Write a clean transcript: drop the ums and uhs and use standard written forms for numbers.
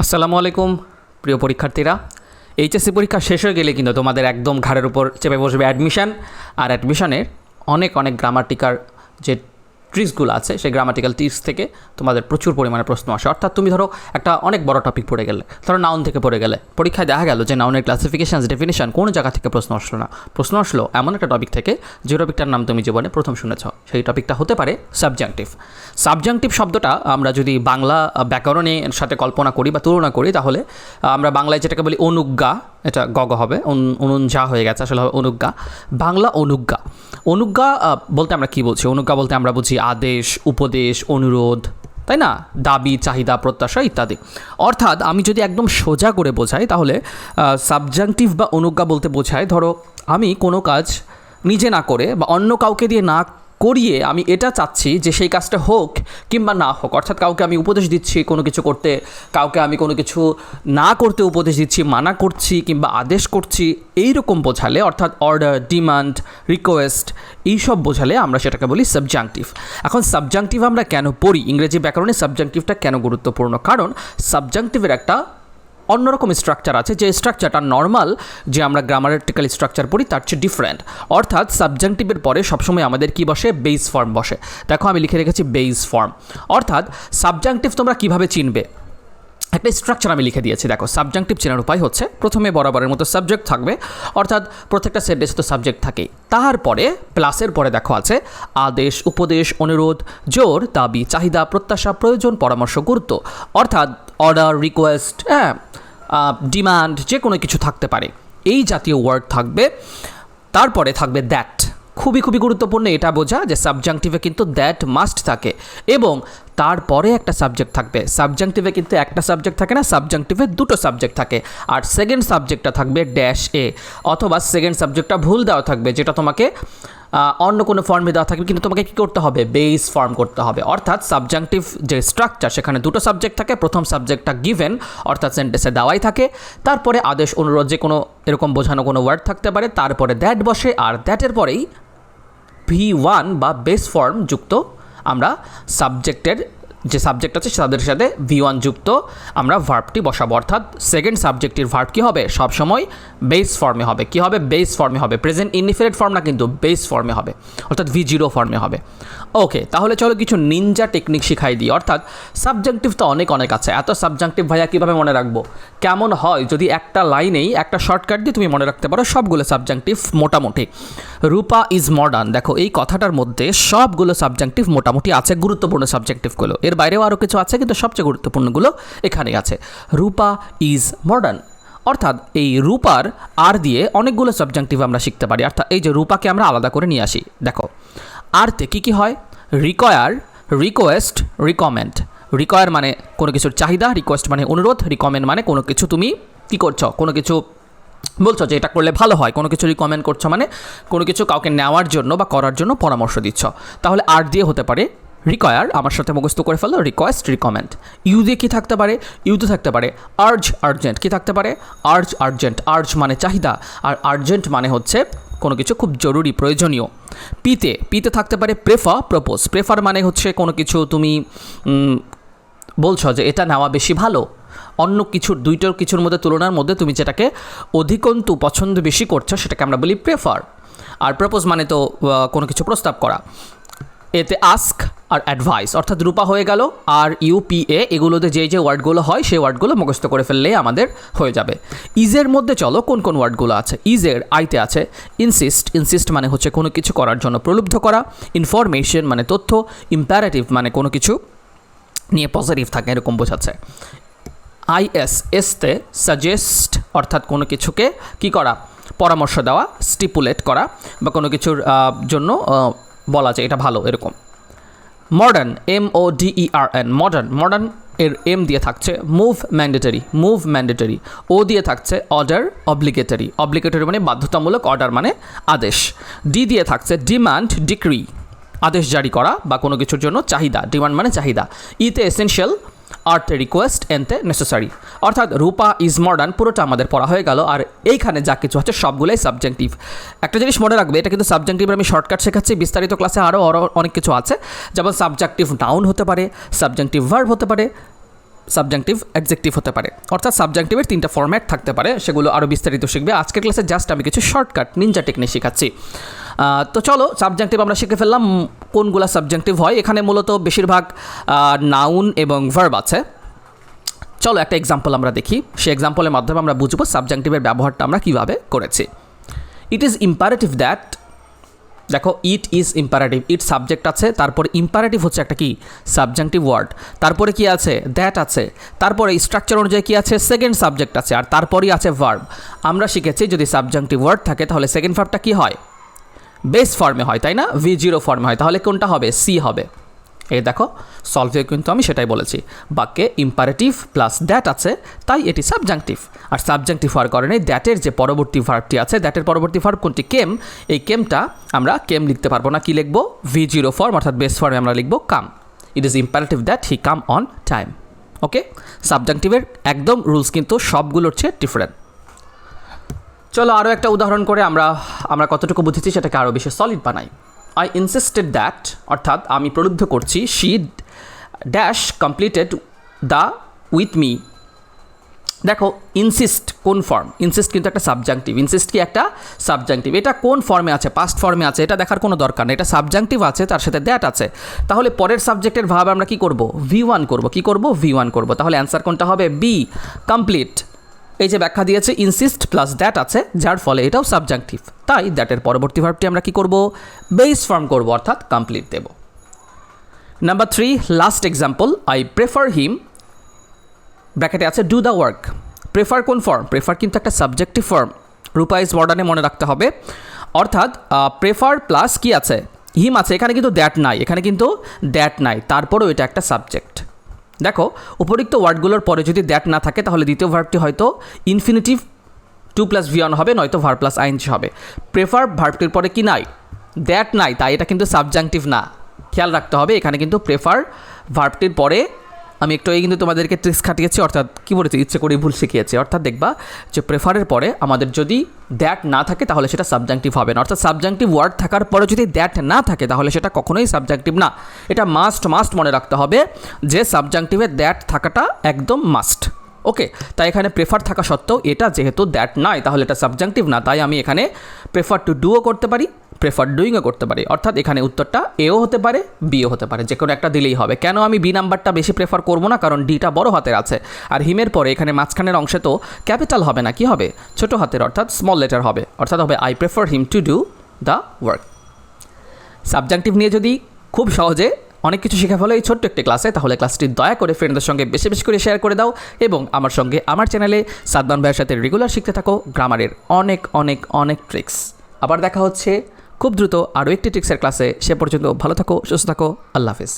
আসসালামু আলাইকুম প্রিয় পরীক্ষার্থীরা। এইচএসসি পরীক্ষা শেষ হয়ে গেলে কিন্তু তোমাদের একদম ঘাড়ের উপর চেপে বসবে অ্যাডমিশন। আর অ্যাডমিশনের অনেক গ্রামাটিকার যে ট্রিক্সগুলো আছে সেই গ্রামাটিক্যাল ট্রিক্স থেকে তোমাদের প্রচুর পরিমাণে প্রশ্ন আসে। অর্থাৎ তুমি ধরো একটা অনেক বড় টপিক পড়ে গেলে, ধরো নাউন থেকে পড়ে গেলে, পরীক্ষায় দেখা গেল যে নাউনের ক্লাসিফিকেশন ডেফিনেশন কোনো জায়গা থেকে প্রশ্ন আসলো না, প্রশ্ন আসলো এমন একটা টপিক থেকে যে টপিকটার নাম তুমি জীবনে প্রথম শুনেছ। সেই টপিকটা হতে পারে সাবজাংটিভ। সাবজাংটিভ শব্দটা আমরা যদি বাংলা ব্যাকরণের সাথে কল্পনা করি বা তুলনা করি, তাহলে আমরা বাংলায় যেটাকে বলি অনুজ্ঞা, এটা গগ হবে, অনুঞ্জা হয়ে গেছে, আসলে হবে অনুজ্ঞা। বাংলা অনুজ্ঞা। অনুজ্ঞা বলতে আমরা কী বলছি? অনুজ্ঞা বলতে আমরা বুঝি আদেশ, উপদেশ, অনুরোধ, তাই না? দাবি, চাহিদা, প্রত্যাশা ইত্যাদি। অর্থাৎ আমি যদি একদম সোজা করে বোঝাই, তাহলে সাবজাংটিভ বা অনুজ্ঞা বলতে বোঝায়, ধরো আমি কোনো কাজ নিজে না করে বা অন্য কাউকে দিয়ে না করিয়ে আমি এটা চাচ্ছি যে সেই কাজটা হোক কিংবা না হোক। অর্থাৎ কাউকে আমি উপদেশ দিচ্ছি কোনো কিছু করতে, কাউকে আমি কোনো কিছু না করতে উপদেশ দিচ্ছি, মানা করছি কিংবা আদেশ করছি, এই রকম বোঝালে, অর্থাৎ অর্ডার, ডিমান্ড, রিকোয়েস্ট, এইসব বোঝালে আমরা সেটাকে বলি সাবজাংটিভ। এখন সাবজাংটিভ আমরা কেন পড়ি? ইংরেজি ব্যাকরণে সাবজাংটিভটা কেন গুরুত্বপূর্ণ? কারণ সাবজাংটিভের একটা অন্যরকম স্ট্রাকচার আছে, যে স্ট্রাকচারটা নর্মাল যে আমরা গ্রামাটিক্যাল স্ট্রাকচার পড়ি তার চেয়ে ডিফারেন্ট। অর্থাৎ সাবজাংটিভের পরে সবসময় আমাদের কি বসে? বেস ফর্ম বসে। দেখো আমি লিখে রেখেছি বেস ফর্ম। অর্থাৎ সাবজাংটিভ তোমরা কিভাবে চিনবে? একটা স্ট্রাকচার আমি লিখে দিয়েছি। দেখো সাবজাংটিভ চেনার উপায় হচ্ছে, প্রথমে বরাবরের মতো সাবজেক্ট থাকবে, অর্থাৎ প্রত্যেকটা সেন্টেন্সে তো সাবজেক্ট থাকেই। তারপরে প্লাসের পরে দেখো আছে আদেশ, উপদেশ, অনুরোধ, জোর, দাবি, চাহিদা, প্রত্যাশা, প্রয়োজন, পরামর্শ, গুরুত্ব। অর্থাৎ অর্ডার, রিকোয়েস্ট, ডিমান্ড, যে কোনো কিছু থাকতে পারে, এই জাতীয় ওয়ার্ড থাকবে। তারপরে থাকবে দ্যাট। খুবই গুরুত্বপূর্ণ এটা বোঝা যে সাবজাংটিভে কিন্তু দ্যাট মাস্ট থাকে, এবং তারপরে একটা সাবজেক্ট থাকবে। সাবজাংটিভে কিন্তু একটা সাবজেক্ট থাকে না, সাবজাংটিভে দুটো সাবজেক্ট থাকে। আর সেকেন্ড সাবজেক্টটা থাকবে ড্যাশ এ, অথবা সেকেন্ড সাবজেক্টটা ভুল দেওয়া থাকবে, যেটা তোমাকে অন্য কোনো ফর্মে দেওয়া থাকবে, কিন্তু তোমাকে কী করতে হবে? বেস ফর্ম করতে হবে। অর্থাৎ সাবজাংটিভ যে স্ট্রাকচার, সেখানে দুটো সাবজেক্ট থাকে। প্রথম সাবজেক্টটা গিভেন, অর্থাৎ সেন্টেন্সে দেওয়াই থাকে। তারপরে আদেশ, অনুরোধ, যে কোনো এরকম বোঝানো কোনো ওয়ার্ড থাকতে পারে। তারপরে দ্যাট বসে, আর দ্যাটের পরেই V1 বা বেস ফর্ম যুক্ত আমরা সাবজেক্টের যে সাবজেক্ট আছে তাদের সাথে V1 যুক্ত আমরা ভার্বটি বসাবো। অর্থাৎ সেকেন্ড সাবজেক্টের ভার্ব কী হবে? সবসময় বেস ফর্মে হবে। কী হবে? বেস ফর্মে হবে। প্রেজেন্ট ইনডিফিনিট ফর্ম না, কিন্তু বেস ফর্মে হবে, অর্থাৎ V0 ফর্মে হবে। ওকে, তাহলে চলো কিছু নিনজা টেকনিক শিখাই দিই। অর্থাৎ সাবজাংটিভ তো অনেক আছে। এত সাবজাংটিভ ভাইয়া কীভাবে মনে রাখবো? কেমন হয় যদি একটা লাইনেই একটা শর্টকাট দিয়ে তুমি মনে রাখতে পারো সবগুলো সাবজাংটিভ মোটামুটি। রূপা ইজ মডার্ন, দেখো এই কথাটার মধ্যে সবগুলো সাবজাংটিভ মোটামুটি আছে, গুরুত্বপূর্ণ সাবজেক্টিভগুলো। এর বাইরেও আরও কিছু আছে, কিন্তু সবচেয়ে গুরুত্বপূর্ণগুলো এখানেই আছে। রূপা ইজ মডার্ন। অর্থাৎ এই রূপার আর দিয়ে অনেকগুলো সাবজাংটিভ আমরা শিখতে পারি। অর্থাৎ এই যে রূপাকে আমরা আলাদা করে নিয়ে আসি, দেখো আরতে কী হয়? Require, request, recommend. রিকোয়ার মানে কোনো কিছুর চাহিদা, রিকোয়েস্ট মানে অনুরোধ, রিকমেন্ড মানে কোনো কিছু তুমি কী করছো, কোনো কিছু বলছো যে এটা করলে ভালো হয়, কোনো কিছু রিকমেন্ড করছো মানে কোনো কিছু কাউকে নেওয়ার জন্য বা করার জন্য পরামর্শ দিচ্ছ। তাহলে আর দিয়ে হতে পারে রিকোয়ার, আমার সাথে মুখস্থ করে ফেলো, রিকোয়েস্ট, রিকমেন্ড। ইউ দিয়ে কী থাকতে পারে? ইউতে থাকতে পারে আর্জ, আর্জেন্ট। কী থাকতে পারে? Urge, urgent. আর্জ মানে চাহিদা, আর আর্জেন্ট মানে হচ্ছে কোনো কিছু খুব জরুরি, প্রয়োজনীয়। পিতে থাকতে পারে প্রেফার, প্রপোজ। প্রেফার মানে হচ্ছে কোনো কিছু তুমি বলছো যে এটা নেওয়া বেশি ভালো, অন্য কিছুর দুইটার কিছুর মধ্যে তুলনার মধ্যে তুমি যেটাকে অধিকন্তু পছন্দ বেশি করছো সেটাকে আমরা বলি প্রেফার। আর প্রপোজ মানে তো কোনো কিছু প্রস্তাব করা। এতে আস্ক আর অ্যাডভাইস। অর্থাৎ রূপা হয়ে গেল, আর ইউপিএ, এগুলোতে যে ওয়ার্ডগুলো হয় সেই ওয়ার্ডগুলো মুখস্থ করে ফেললেই আমাদের হয়ে যাবে। ইজের মধ্যে চলো কোন কোন ওয়ার্ডগুলো আছে। ইজের আইতে আছে ইনসিস্ট। ইনসিস্ট মানে হচ্ছে কোনো কিছু করার জন্য প্রলুব্ধ করা। ইনফরমেশন মানে তথ্য। ইম্পারেটিভ মানে কোনো কিছু নিয়ে পজিটিভ থাকে, এরকম বোঝাচ্ছে। এসতে সাজেস্ট, অর্থাৎ কোনো কিছুকে কি করা? পরামর্শ দেওয়া, স্টিপুলেট করা, বা কোনো কিছুর জন্য বলা যায় এটা ভালো, এরকম। Modern, MODERN, modern. মডার্ন এর এম দিয়ে থাকছে move, mandatory. Move mandatory. O দিয়ে থাকছে অর্ডার, অব্লিগেটরি। অব্লিগেটরি মানে বাধ্যতামূলক, অর্ডার মানে আদেশ। ডি দিয়ে থাকছে ডিমান্ড, ডিক্রি, আদেশ জারি করা বা কোনো কিছুর জন্য চাহিদা। ডিমান্ড মানে চাহিদা। ইতে এসেনশিয়াল, আর্থে রিকোয়েস্ট, এনতে নেসেসারি। অর্থাৎ রূপা ইজ মডার্ন পুরোটা আমাদের পড়া হয়ে গেল। আর এইখানে যা কিছু আছে সবগুলোই সাবজেক্টিভ। একটা জিনিস মনে রাখবে, এটা কিন্তু সাবজেক্টিভের আমি শর্টকাট শেখাচ্ছি, বিস্তারিত ক্লাসে আরও অনেক কিছু আছে। যেমন সাবজেক্টিভ নাউন হতে পারে, সাবজেক্টিভ ভার্ব হতে পারে, সাবজেক্টিভ, অ্যাডজেক্টিভ হতে পারে। অর্থাৎ সাবজেক্টিভের 3টা ফরম্যাট থাকতে পারে, সেগুলো আরও বিস্তারিত শিখবে আজকের ক্লাসে। জাস্ট আমি কিছু শর্টকাট নিনজা টেকনিক শেখাচ্ছি। তো চলো, সাবজেক্টিভ আমরা শিখে ফেললাম। কোনগুলো সাবজেক্টিভ হয়? এখানে মূলত বেশিরভাগ নাউন এবং ভার্ব আছে। চলো একটা এক্সাম্পল আমরা দেখি, সেই এক্সাম্পলের মাধ্যমে আমরা বুঝবো সাবজেক্টিভের ব্যবহারটা আমরা কীভাবে করেছি। ইট ইজ ইম্পারেটিভ দ্যাট, দেখো ইট ইজ ইম্পারেটিভ, ইট সাবজেক্ট আছে, তারপরে ইম্পারেটিভ হচ্ছে একটা কি সাবজেক্টিভ ওয়ার্ড, তারপরে কি আছে দ্যাট আছে, তারপরে স্ট্রাকচার অনুযায়ী কি আছে সেকেন্ড সাবজেক্ট আছে, আর তারপরেই আছে ভার্ব। আমরা শিখেছি যদি সাবজেক্টিভ ওয়ার্ড থাকে তাহলে সেকেন্ড ভার্বটা কি হয়? বেস ফর্মে হয়, তাই না? V0 ফর্মে হয়। তাহলে কোনটা হবে? সি হবে। এই দেখো সলভে কিন্তু আমি সেটাই বলেছি, বাক্যে ইম্পারেটিভ প্লাস দ্যাট আছে, তাই এটি সাবজেক্টিভ। আর সাবজেক্টিভ হওয়ার কারণে দ্যাটের যে পরবর্তী ভার্বটি আছে, দ্যাটের পরবর্তী ভার্ব কোনটি? কেম। এই কেমটা আমরা কেম লিখতে পারবো না, কি লিখবো? V0 ফর্ম অর্থাৎ বেস ফর্মে আমরা লিখবো come. It is imperative that he come on time. Okay, সাবজেক্টিভের একদম রুলস কিন্তু সবগুলোর চেয়ে ডিফারেন্ট। চলো আরও একটা উদাহরণ করে আমরা কতটুকু বুঝেছি সেটাকে আরও বেশি সলিড বানাই। আই ইনসিস্টেড দ্যাট, অর্থাৎ আমি প্রলুব্ধ করছি, she dash completed the with me. দেখো ইনসিস্ট কোন ফর্ম? ইনসিস্ট কিন্তু একটা সাবজেক্টিভ। ইনসিস্ট কি একটা সাবজেক্টিভ। এটা কোন ফর্মে আছে? পাস্ট ফর্মে আছে, এটা দেখার কোনো দরকার নেই। এটা সাবজেক্টিভ আছে, তার সাথে দ্যাট আছে। তাহলে পরের সাবজেক্টের ভাব আমরা কি করব? V1 করব। কি করব? V1 করব। তাহলে অ্যান্সার কোনটা হবে? B, complete. এই যে ব্যাখ্যা দিয়েছে ইনসিস্ট প্লাস দ্যাট আছে, যার ফলে এটাও সাবজেক্টিভ, তাই দ্যাটের পরবর্তী ভার্বটি আমরা কি করব? বেস ফর্ম করব, অর্থাৎ কমপ্লিট দেব। Number 3, last example. I prefer him, ব্র্যাকেটে আছে ডু দ্য ওয়ার্ক। প্রেফার কোন ফর্ম? প্রেফার কিন্তু একটা সাবজেক্টিভ ফর্ম, রূপাইজ মডার্নে মনে রাখতে হবে। অর্থাৎ প্রেফার প্লাস কি আছে? হিম আছে। এখানে কিন্তু দ্যাট নাই, এখানে কিন্তু দ্যাট নাই, তারপরেও এটা একটা সাবজেক্ট। দেখো উপরিক্ত ওয়ার্ডগুলোর পরে যদি দ্যাট না থাকে তাহলে দ্বিতীয় ভার্বটি হয়তো ইনফিনিটিভ 2 + V1 হবে, নয়তো ভার্ব প্লাস আইএনজি হবে। প্রেফার ভার্বটির পরে কি নাই? দ্যাট নাই, তাই এটা কিন্তু সাবজেক্টিভ না। খেয়াল রাখতে হবে, এখানে কিন্তু প্রেফার ভার্বটির পরে আমি একটু কিন্তু তোমাদেরকে ট্রিক্স খাটিয়েছি, অর্থাৎ কী বলেছি, ইচ্ছে করে ভুল শিখিয়েছি। অর্থাৎ দেখবা যে প্রেফারের পরে আমাদের যদি দ্যাট না থাকে তাহলে সেটা সাবজেক্টিভ হবে না। অর্থাৎ সাবজেক্টিভ ওয়ার্ড থাকার পরে যদি দ্যাট না থাকে তাহলে সেটা কখনোই সাবজেক্টিভ না। এটা মাস্ট মনে রাখতে হবে যে সাবজেক্টিভে দ্যাট থাকাটা একদম মাস্ট। ওকে, তাই এখানে প্রেফার থাকা সত্ত্বেও এটা যেহেতু দ্যাট নাই তাহলে এটা সাবজেক্টিভ না, তাই আমি এখানে প্রেফার টু ডুও করতে পারি, প্রেফার ডুইংও করতে পারি। অর্থাৎ এখানে উত্তরটা এও হতে পারে, বিও হতে পারে, যে কোনো একটা দিলেই হবে। কেন আমি বি নাম্বারটা বেশি প্রেফার করবো না? কারণ ডিটা বড় হাতের আছে, আর হিমের পরে এখানে মাঝখানের অংশে তো ক্যাপিটাল হবে না, কি হবে? ছোটো হাতের, অর্থাৎ স্মল লেটার হবে। অর্থাৎ হবে I prefer him to do the work. Subjective নিয়ে যদি খুব সহজে অনেক কিছু শেখা ফেলো এই ছোট্ট একটি ক্লাসে, তাহলে ক্লাসটি দয়া করে ফ্রেন্ডদের সঙ্গে বেশি বেশি করে শেয়ার করে দাও, এবং আমার সঙ্গে আমার চ্যানেলে সাদমান ভাইয়ের সাথে রেগুলার শিখতে থাকো গ্রামারের অনেক অনেক অনেক ট্রিক্স। আবার দেখা হচ্ছে খুব দ্রুত আরও একটি ট্রিক্সের ক্লাসে। সে পর্যন্ত ভালো থাকো, সুস্থ থাকো, আল্লাহ হাফিজ।